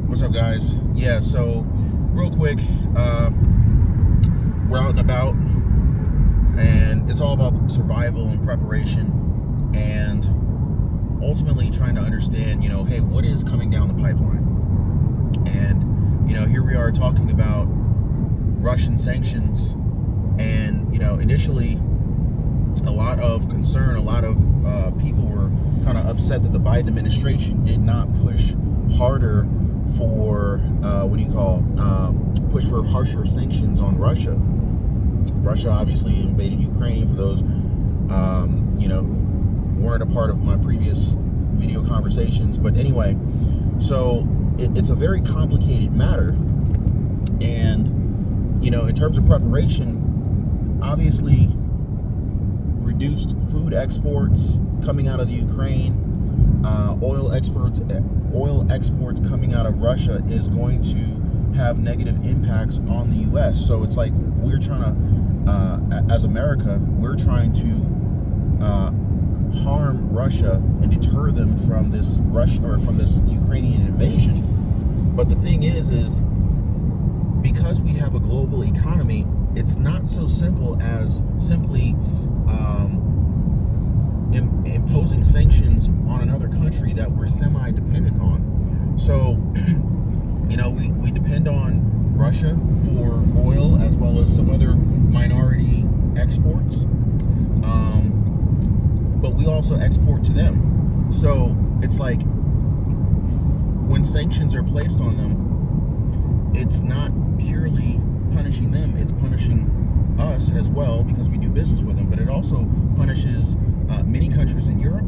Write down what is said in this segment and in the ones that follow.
What's up, guys? Yeah, so real quick, we're out and about, and it's all about survival and preparation, and ultimately trying to understand, hey, what is coming down the pipeline? And, here we are talking about Russian sanctions, and, initially a lot of concern, a lot of people were kind of upset that the Biden administration did not push harder for push for harsher sanctions on Russia. Russia obviously invaded Ukraine. For those who weren't a part of my previous video conversations, but anyway, so it's a very complicated matter, and in terms of preparation, obviously reduced food exports coming out of the Ukraine, oil exports coming out of Russia is going to have negative impacts on the U.S. So it's like we're trying to, as America, we're trying to harm Russia and deter them from this Ukrainian invasion. But the thing is because we have a global economy, it's not so simple as simply imposing sanctions on another country that we're semi-dependent on. So, we depend on Russia for oil as well as some other minority exports, but we also export to them. So it's like when sanctions are placed on them, it's not purely punishing them, it's punishing us as well because we do business with them, but it also punishes many countries in Europe.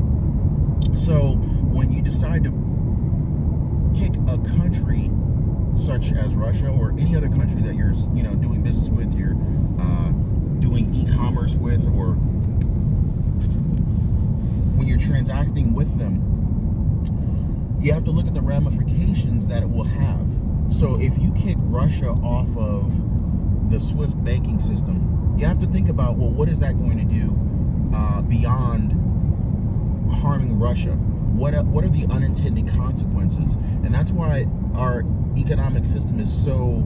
So when you decide to kick a country such as Russia or any other country that you're doing business with, you're doing e-commerce with, or when you're transacting with them, you have to look at the ramifications that it will have. So if you kick Russia off of the SWIFT banking system, you have to think about, well, what is that going to do beyond harming Russia? What are the unintended consequences? And that's why our economic system is so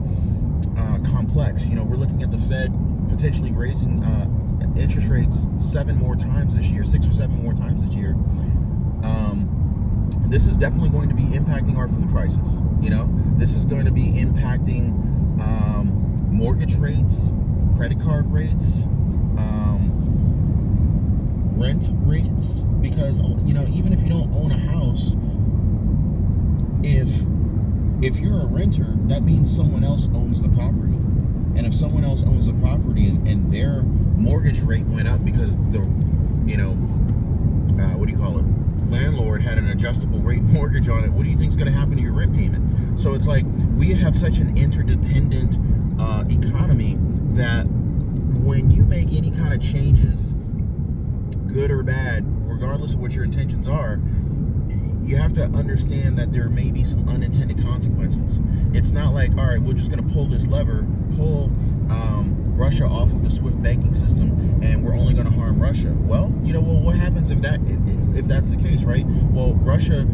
complex. We're looking at the Fed potentially raising interest rates 6 or 7 more times this year. This is definitely going to be impacting our food prices. This is going to be impacting mortgage rates, credit card rates, rent rates, because even if you don't own a house, if you're a renter, that means someone else owns the property. And if someone else owns the property and their mortgage rate went up because the landlord had an adjustable rate mortgage on it, what do you think is going to happen to your rent payment? So it's like we have such an interdependent economy that when you make any kind of changes, good or bad, regardless of what your intentions are, you have to understand that there may be some unintended consequences. It's not like, all right, we're just going to pull this lever, pull Russia off of the SWIFT banking system, and we're only going to harm Russia. Well, what happens if that's the case, right? Well, Russia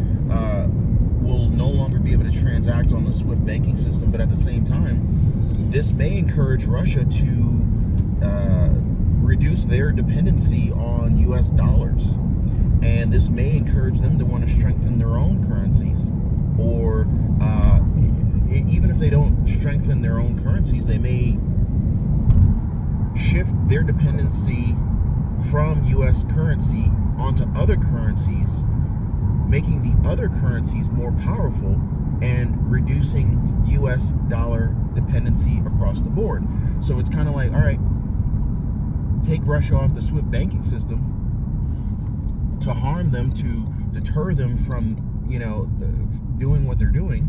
will no longer be able to transact on the SWIFT banking system, but at the same time, this may encourage Russia to reduce their dependency on U.S. dollars. And this may encourage them to want to strengthen their own currencies. Or even if they don't strengthen their own currencies, they may shift their dependency from U.S. currency onto other currencies, making the other currencies more powerful and reducing U.S. dollar dependency across the board. So it's kind of like, all right, take Russia off the SWIFT banking system to harm them, to deter them from, doing what they're doing.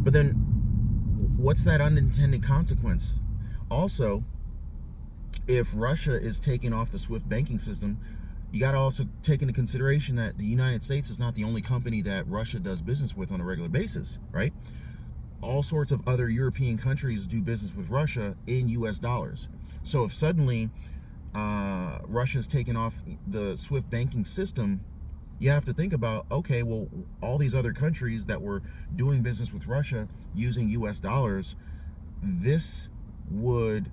But then what's that unintended consequence? Also, if Russia is taken off the SWIFT banking system, you got to also take into consideration that the United States is not the only company that Russia does business with on a regular basis, right? All sorts of other European countries do business with Russia in US dollars. So if suddenly Russia's taken off the SWIFT banking system, you have to think about, okay, well, all these other countries that were doing business with Russia using US dollars, this would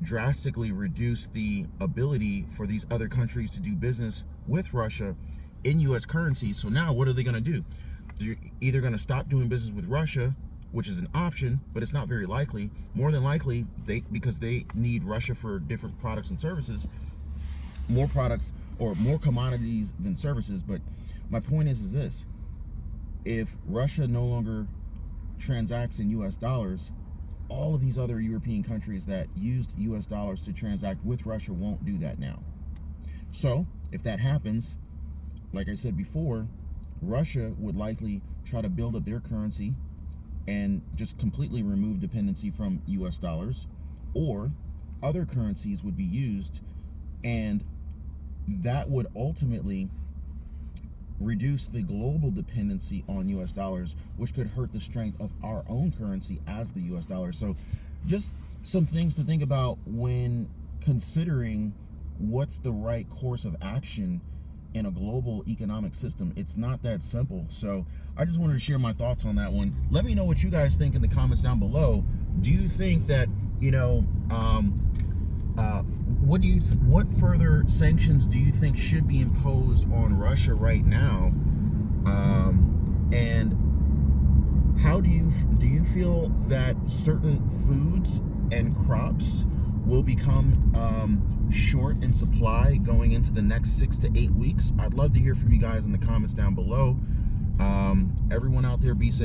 drastically reduce the ability for these other countries to do business with Russia in US currency. So now what are they going to do? They're either going to stop doing business with Russia, which is an option, but it's not very likely. More than likely, because they need Russia for different products and services, more products or more commodities than services. But my point is this: if Russia no longer transacts in US dollars, all of these other European countries that used US dollars to transact with Russia won't do that now. So if that happens, like I said before, Russia would likely try to build up their currency and just completely remove dependency from US dollars, or other currencies would be used, and that would ultimately reduce the global dependency on US dollars, which could hurt the strength of our own currency as the US dollar. So just some things to think about when considering what's the right course of action in a global economic system. It's not that simple. So I just wanted to share my thoughts on that one. Let me know what you guys think in the comments down below. Do you think that, what further sanctions do you think should be imposed on Russia right now? And how do you feel that certain foods and crops will become short in supply going into the next 6 to 8 weeks? I'd love to hear from you guys in the comments down below. Everyone out there, be safe.